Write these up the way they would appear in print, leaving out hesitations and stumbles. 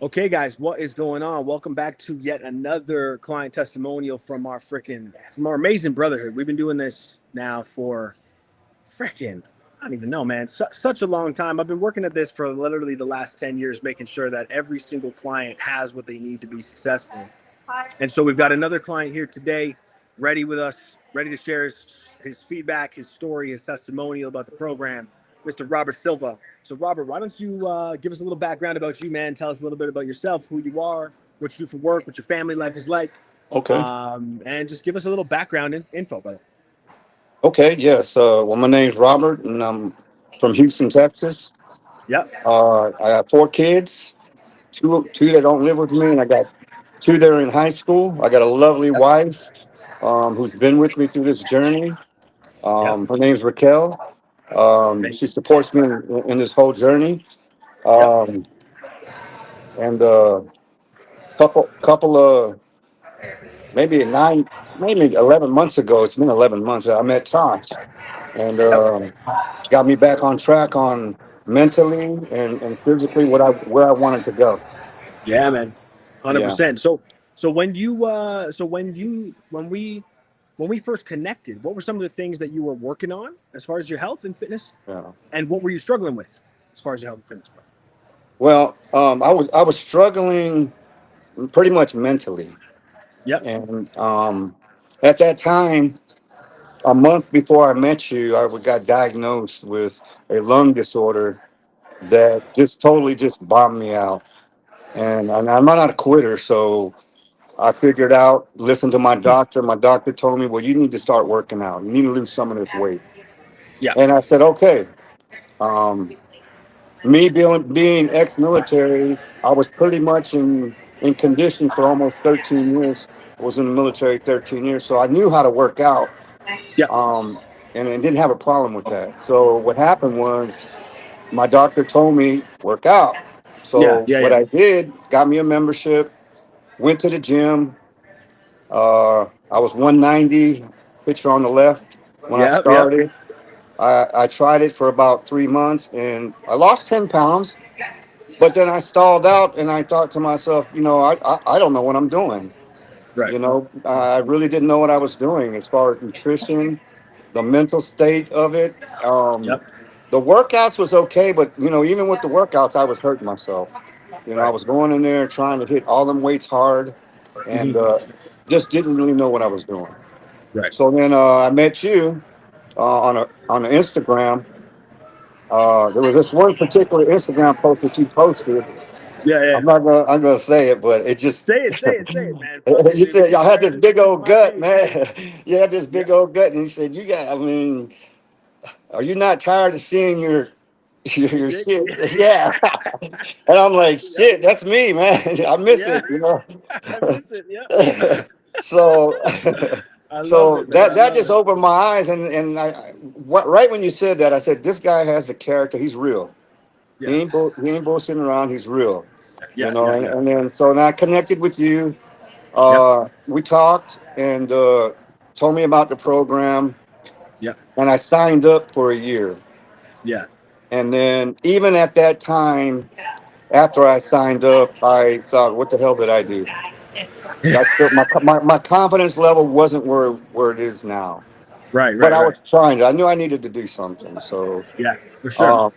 Okay, guys, what is going on? Welcome back to yet another client testimonial from our amazing brotherhood. We've been doing this now for freaking I don't even know, man. Such a long time. I've been working at this for literally the last 10 years, making sure that every single client has what they need to be successful. And so we've got another client here today, ready with us, ready to share his feedback, his story, his testimonial about the program, Mr. Robert Silva. So, Robert, why don't you give us a little background about you, man? Tell us a little bit about yourself, who you are, what you do for work, what your family life is like, Okay. and just give us a little background info, brother. Okay. Yes. Well, my name's Robert, and I'm from Houston, Texas. Yep. I have four kids, two that don't live with me, and I got two that are in high school. I got a lovely Yep. wife who's been with me through this journey. Yep. Her name's Raquel. She supports me in this whole journey. Yep. Um, and couple of maybe 11 months ago. It's been 11 months. I met Tosh, and Yep. got me back on track on mentally and physically where I wanted to go. Yeah, man. Yeah, 100%. So when we first connected, what were some of the things that you were working on as far as your health and fitness, yeah. and what were you struggling with as far as your health and fitness? Well, I was struggling pretty much mentally, Yep. and at that time, a month before I met you, got diagnosed with a lung disorder that just totally just bombed me out. And I'm not a quitter, so I figured out, listened to my doctor. My doctor told me, well, you need to start working out. You need to lose some of this weight. Yeah. And I said, okay. Um, Me being ex-military, I was pretty much in condition for almost 13 years. I was in the military 13 years, so I knew how to work out, Yeah. um, and didn't have a problem with that. So what happened was my doctor told me work out. Yeah. So Yeah. what Yeah. I did, got me a membership, went to the gym. I was 190, picture on the left when I Yeah. Yeah. started. I tried it for about 3 months and I lost 10 pounds. But then I stalled out and I thought to myself, I don't know what I'm doing. Right. I really didn't know what I was doing as far as nutrition, the mental state of it. Yep. The workouts was okay, but even with the workouts, I was hurting myself. I Right. was going in there trying to hit all them weights hard, and Hmm. just didn't really know what I was doing. Right. So then I met you on a Instagram. There was this one particular Instagram post that you posted. Yeah. Yeah. I'm gonna say it, but it just Say it. Say it. Say it, man. Fuck it, you dude. said y'all had this big This is old my gut, page, man. man. You had this Yeah. big old gut, and you said you got. I mean, are you not tired of seeing your Your your dick. shit? Yeah. And I'm like, Yep. shit, that's me, man. I miss Yeah. it. I miss it. Yep. So, I love so it, man. that I that love just it. opened my eyes, and right when you said that, I said, this guy has the character. He's real. Yeah. He ain't bullshitting around. He's real. Yeah. Yeah. Yeah. And then so now I connected with you. Yep. We talked and told me about the program, Yeah. and I signed up for a year. Yeah. And then even at that time, after I signed up, I thought, what the hell did I do? My confidence level wasn't where it is now. Right. But Right. I Right. was trying. I knew I needed to do something. So Yeah. For sure. uh,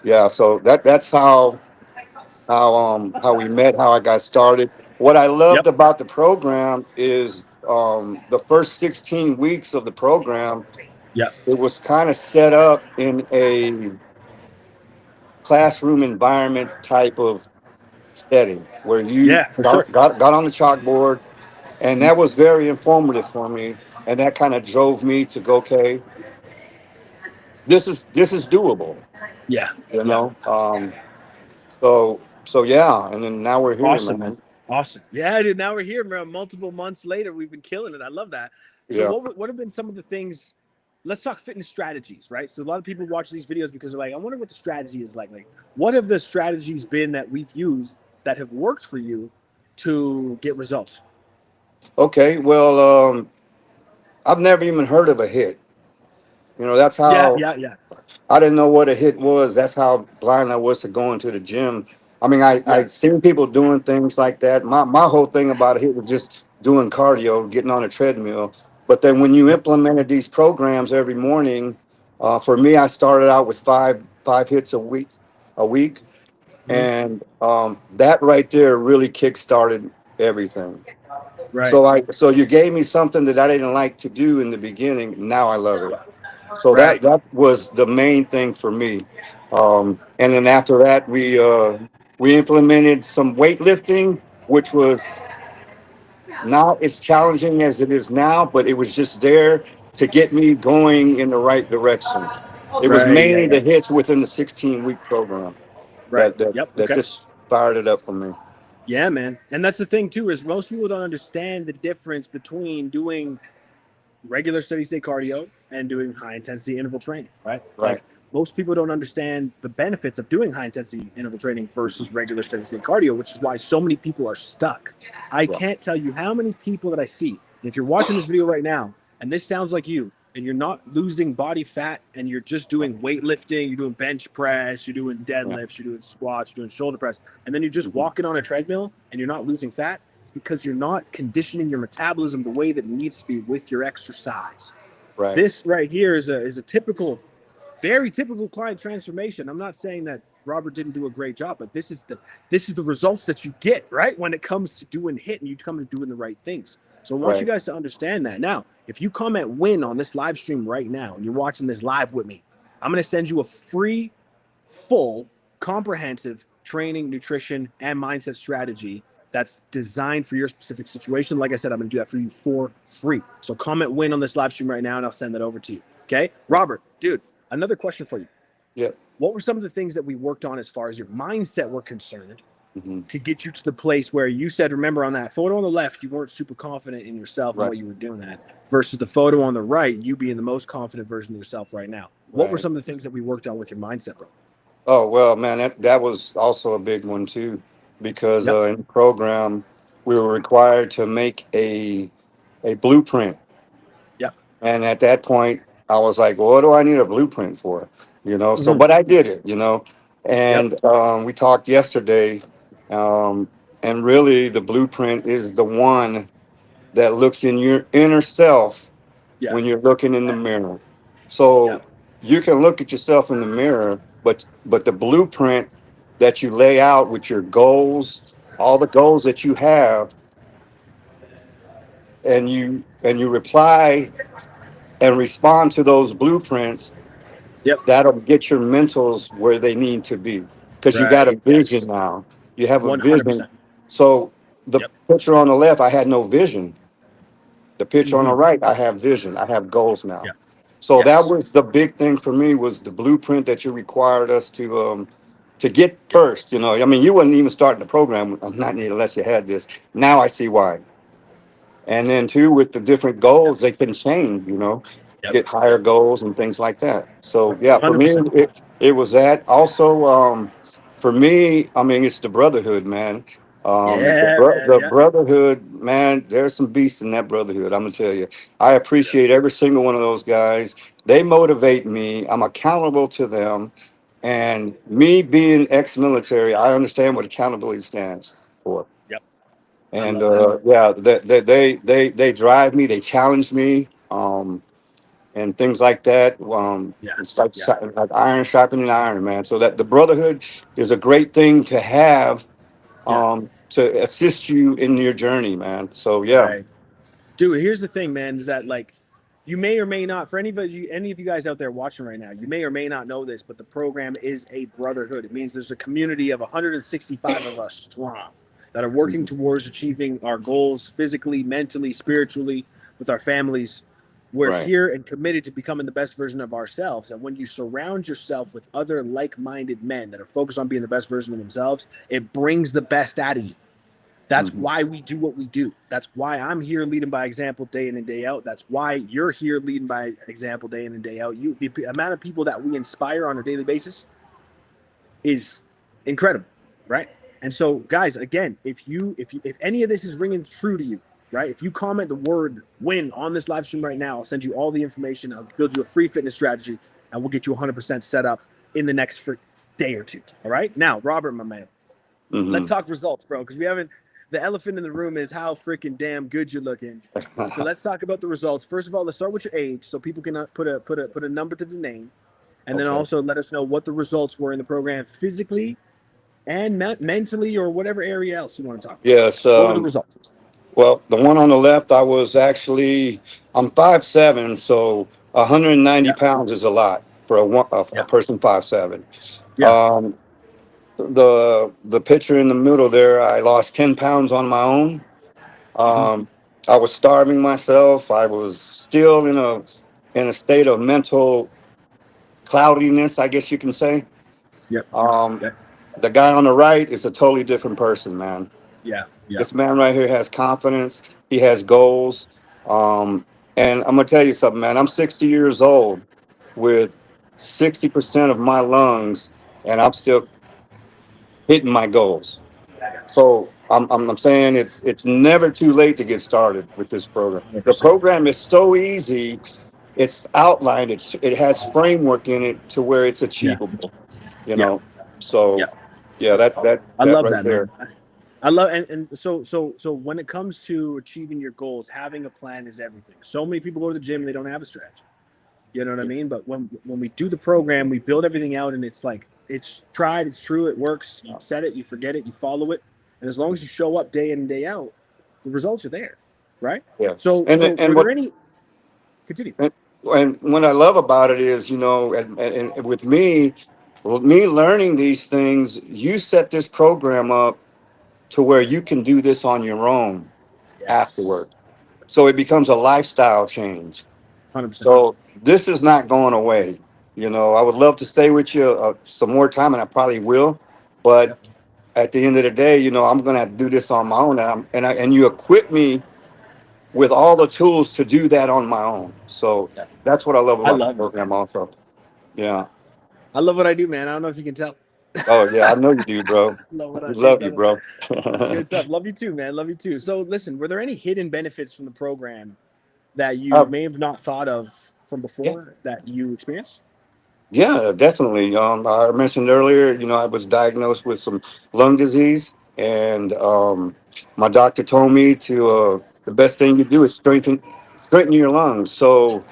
yeah, so that's how we met, how I got started. What I loved Yep. about the program is the first 16 weeks of the program. Yep. It was kind of set up in a classroom environment type of setting where you Yeah. For sure. got on the chalkboard, and that was very informative for me. And that kind of drove me to go, okay, this is doable, Yeah. you Yeah. know. So yeah, and then now we're here, Awesome, man. man. Awesome. Yeah, dude. Now we're here, man. Multiple months later, we've been killing it. I love that. So, Yeah. what have been some of the things? Let's talk fitness strategies, right? So, a lot of people watch these videos because they're like, I wonder what the strategy is like. Like, what have the strategies been that we've used that have worked for you to get results? Okay. Well, I've never even heard of a hit. That's Yeah, how yeah, yeah. I didn't know what a hit was. That's how blind I was to going to the gym. I mean, I Yeah. seen people doing things like that. My whole thing about it was just doing cardio, getting on a treadmill. But then when you Yep. implemented these programs every morning, for me, I started out with five hits a week, Mhm. and that right there really kick started everything. Right. So you gave me something that I didn't like to do in the beginning. Now I love it. So that Right. that was the main thing for me. And then after that, we implemented some weightlifting, which was not as challenging as it is now, but it was just there to get me going in the right direction. It was Right. Yeah. mainly Yeah. the hits within the 16-week program Right. that Yep. Okay. just fired it up for me. Yeah, man. And that's the thing too, is most people don't understand the difference between doing regular steady state cardio and doing high intensity interval training, right? Right, Like most people don't understand the benefits of doing high intensity interval training versus regular steady state cardio, which is why so many people are stuck. I right, can't tell you how many people that I see. And if you're watching this video right now and this sounds like you, and you're not losing body fat and you're just right. doing weightlifting, you're doing bench press, you're doing Yeah. deadlifts, you're doing squats, you're doing shoulder press, and then you're just Mhm. walking on a treadmill and you're not losing fat, it's because you're not conditioning your metabolism the way that it needs to be with your exercise. Right, This right here is a typical, very typical client transformation. I'm not saying that Robert didn't do a great job, but this is the results that you get, right? When it comes to doing hit and you come to doing the right things. So I want you right. guys to understand that. Now, if you comment win on this live stream right now and you're watching this live with me, I'm going to send you a free, full, comprehensive training, nutrition, and mindset strategy that's designed for your specific situation. Like I said, I'm going to do that for you for free. So comment win on this live stream right now, and I'll send that over to you. Okay, Robert, dude, another question for you. Yep. What were some of the things that we worked on as far as your mindset were concerned Hmm. to get you to the place where you said, remember on that photo on the left, you weren't super confident in yourself and Right, what you were doing at, versus the photo on the right, you being the most confident version of yourself right now. What were right. some of the things that we worked on with your mindset, bro? Oh well, man, that was also a big one too, because Yep. in the program we were required to make a blueprint, Yep. and at that point I was like, well, what do I need a blueprint for? So Mm-hmm. but I did it, Yep. and we talked yesterday, um, and really the blueprint is the one that looks in your inner self Yeah. when you're looking in the mirror. So Yep. you can look at yourself in the mirror, but the blueprint that you lay out with your goals, all the goals that you have, and you reply and respond to those blueprints, Yep. that'll get your mentals where they need to be. Because you got a Right. vision Yes. now. You have a vision. 100%. So the Yep. picture on the left, I had no vision. The picture on Mm-hmm. the right, I have vision. I have goals now. Yeah. So that Yes. was the big thing for me, was the blueprint that you required us to get Yep. first. I mean, you wouldn't even start the program not unless you had this. Now I see why. And then too, with the different Yep. goals, they can change. Yep. Get higher goals and things like that. So yeah, for me, 100%. it was that. Also, for me, I mean, it's the brotherhood, man. Yeah, man. The Yeah. brotherhood, man. There's some beasts in that brotherhood. I'm gonna tell you. I Yeah. appreciate every single one of those guys. They motivate me. I'm accountable to them. And me being ex-military, I understand what accountability stands for. Yep. I And love that. yeah, they drive me, they challenge me, and things like that. Yeah. It's like, Yeah. like iron sharpening iron, man. So that the brotherhood is a great thing to have, Yeah. to assist you in your journey, man. So yeah. Right. Dude, here's the thing, man, is that like you may or may not, for any of you guys out there watching right now, you may or may not know this, but the program is a brotherhood. It means there's a community of 165 of us strong that are working Mhm. towards achieving our goals physically, mentally, spiritually, with our families. We're Right. here and committed to becoming the best version of ourselves. And when you surround yourself with other like-minded men that are focused on being the best version of themselves, it brings the best out of you. That's Hmm. why we do what we do. That's why I'm here leading by example day in and day out. That's why you're here leading by example day in and day out. The amount of people that we inspire on a daily basis is incredible, right? And so, guys, again, if any of this is ringing true to you, right? If you comment the word "win" on this live stream right now, I'll send you all the information. I'll build you a free fitness strategy, and we'll get you 100% set up in the next day or two. All right. Now, Robert, my man, Let's Hmm. talk results, bro, because we haven't. The elephant in the room is how freaking damn good you're looking. So let's talk about the results. First of all, let's start with your age, so people can put a number to the name, and then Okay. also let us know what the results were in the program physically and mentally or whatever area else you want to talk about. Yes. What were the results? Well, the one on the left, I was actually, I'm 5'7", so 190 Yeah, pounds is a lot for a yeah, person 5'7". yeah. Um, the picture in the middle there, I lost 10 pounds on my own. Hmm. Um, I was starving myself. I was still in a state of mental cloudiness, I guess you can say. Yep. Um, Yep. the guy on the right is a totally different person, man. Yeah. Yeah. This man right here has confidence. He has goals. Um, and I'm gonna tell you something, man. I'm 60 years old with 60% of my lungs, and I'm still hitting my goals. So I'm saying it's never too late to get started with this program. The 100%. program is so easy. It's outlined. It has framework in it to where it's Yeah. achievable. You Yeah. know. So Yeah. yeah, I that love right that, there. man. I love and so when it comes to achieving your goals, having a plan is everything. So many people go to the gym and they don't have a strategy. You know what I mean? But when we do the program, we build everything out, and it's like it's tried, it's true, it works. You set it, you forget it, you follow it, and as long as you show up day in and day out, the results are there, right? Yeah. So And were what there any? Continue. and what I love about it is, and with me, well, me learning these things, you set this program up to where you can do this on your own Yes, afterward. So it becomes a lifestyle change. 100%. So this is not going away. I would love to stay with you some more time, and I probably will. But Yep. at the end of the day, I'm going to have to do this on my own, and you equip me with all the tools to do that on my own. So Yeah. that's what I love I about the love it, program, man. also. Yeah. I love what I do, man. I don't know if you can tell. Oh yeah, I know you do, bro. Love what I We do, love you, brother. bro. Good stuff. Love you too, man. Love you too. So, listen, were there any hidden benefits from the program that you uh, may have not thought of from yeah, before that you experienced? yeah, definitely. I mentioned earlier, I was diagnosed with some lung disease, and my doctor told me to the best thing you do is strengthen your lungs. So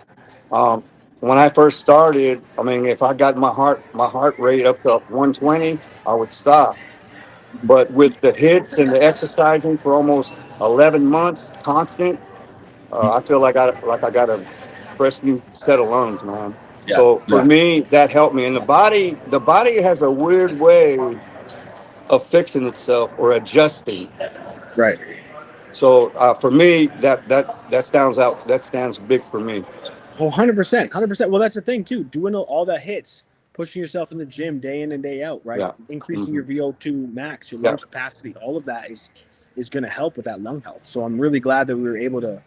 um, when I first started, I mean, if I got my heart rate up to 120, I would stop. But with the hits and the exercising for almost 11 months constant, I feel like I got a fresh new set of lungs, man. Yeah, So for yeah, me, that helped me. And the body has a weird way of fixing itself or adjusting. right. So for me, that stands big for me. Oh, 100%, 100%. Well, that's the thing too. Doing all the hits, pushing yourself in the gym day in and day out, right? Yeah. Increasing Hmm. your VO2 max, your Yeah. lung capacity, all of that is going to help with that lung health. So I'm really glad that we were able to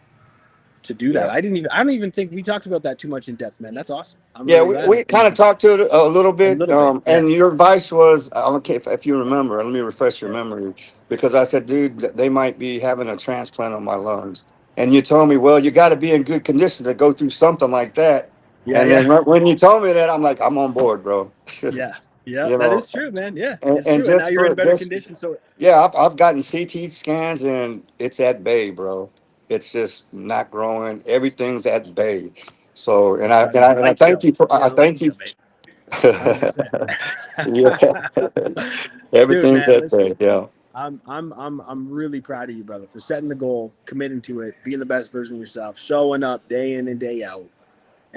do that. Yeah. I don't even think we talked about that too much in depth, man. That's awesome. I'm Yeah, really we, glad we kind of that talked to it a little a bit, little bit. Yeah, and your advice was, okay, if you remember, let me refresh your memory, because I said, dude, they might be having a transplant on my lungs, and you told me, well, you got to be in good condition to go through something like that, yeah, and yeah, then when you told me that, I'm like, I'm on board, bro. yeah, yeah. you That know, is true, man. Yeah, and, it's and true. And now just you're in for a better just condition. So yeah, I've gotten CT scans, and it's at bay, bro. It's just not growing. Everything's at bay. So, and I and I, and I light thank show, you for the I light thank you. show, baby. 100%. Yeah, Dude, everything's man, that listen. day. Yeah, I'm really proud of you, brother, for setting the goal, committing to it, being the best version of yourself, showing up day in and day out,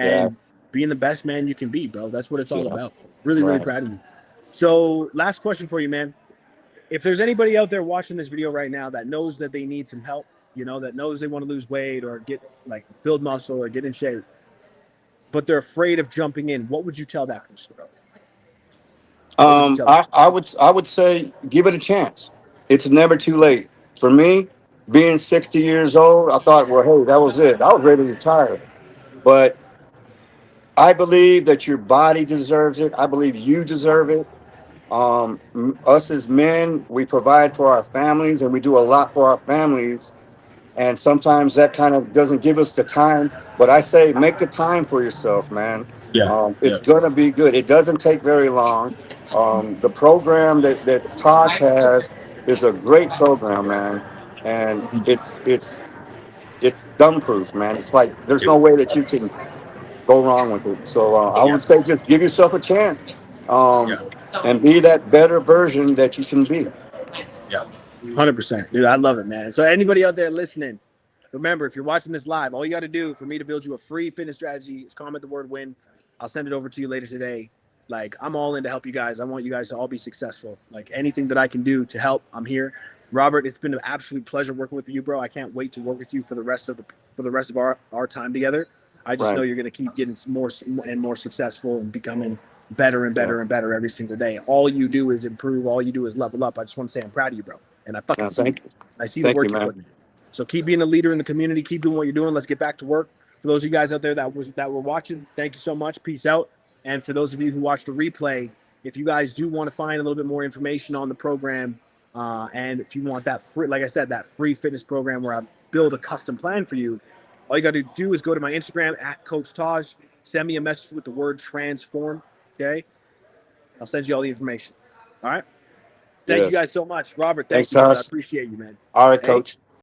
yeah, and being the best man you can be, bro. That's what it's all yeah. about. Really, really Right. proud of you. So, last question for you, man. If there's anybody out there watching this video right now that knows that they need some help, that knows they want to lose weight or get like build muscle or get in shape, but they're afraid of jumping in, what would you tell that person, bro? What would you tell them? I would say give it a chance. It's never too late. For me, being 60 years old, I thought, well, hey, that was it. I was ready to retire. But I believe that your body deserves it. I believe you deserve it. Us as men, we provide for our families, and we do a lot for our families. And sometimes that kind of doesn't give us the time. But I say make the time for yourself, man. Yeah. It's Yeah. gonna be good. It doesn't take very long. The program that Tosh has is a great program, man, and it's dumb proof, man. It's like there's no way that you can go wrong with it. So I Yeah. would say just give yourself a chance, Yeah. and be that better version that you can be. Yeah. 100%. Dude, I love it, man. So anybody out there listening, remember, if you're watching this live, all you got to do for me to build you a free fitness strategy is comment the word win. I'll send it over to you later today. Like, I'm all in to help you guys. I want you guys to all be successful. Like, anything that I can do to help, I'm here. Robert, it's been an absolute pleasure working with you, bro. I can't wait to work with you for the rest of our time together. I just know Right. you're going to keep getting more and more successful and becoming better and Yeah. better and better every single day. All you do is improve. All you do is level up. I just want to say I'm proud of you, bro. And I fucking No, see it. thank you. I see the Thank you, work you're man. putting in. So keep being a leader in the community. Keep doing what you're doing. Let's get back to work. For those of you guys out there that were watching, thank you so much. Peace out. And for those of you who watched the replay, if you guys do want to find a little bit more information on the program, and if you want that free, like I said, that free fitness program where I build a custom plan for you, all you got to do is go to my Instagram at Coach Taj. Send me a message with the word transform. Okay, I'll send you all the information. All right. Thank you guys Yes. so much, Robert. Thanks, Thank you, brother. I Tosh. appreciate you, man. All right, Hey. coach.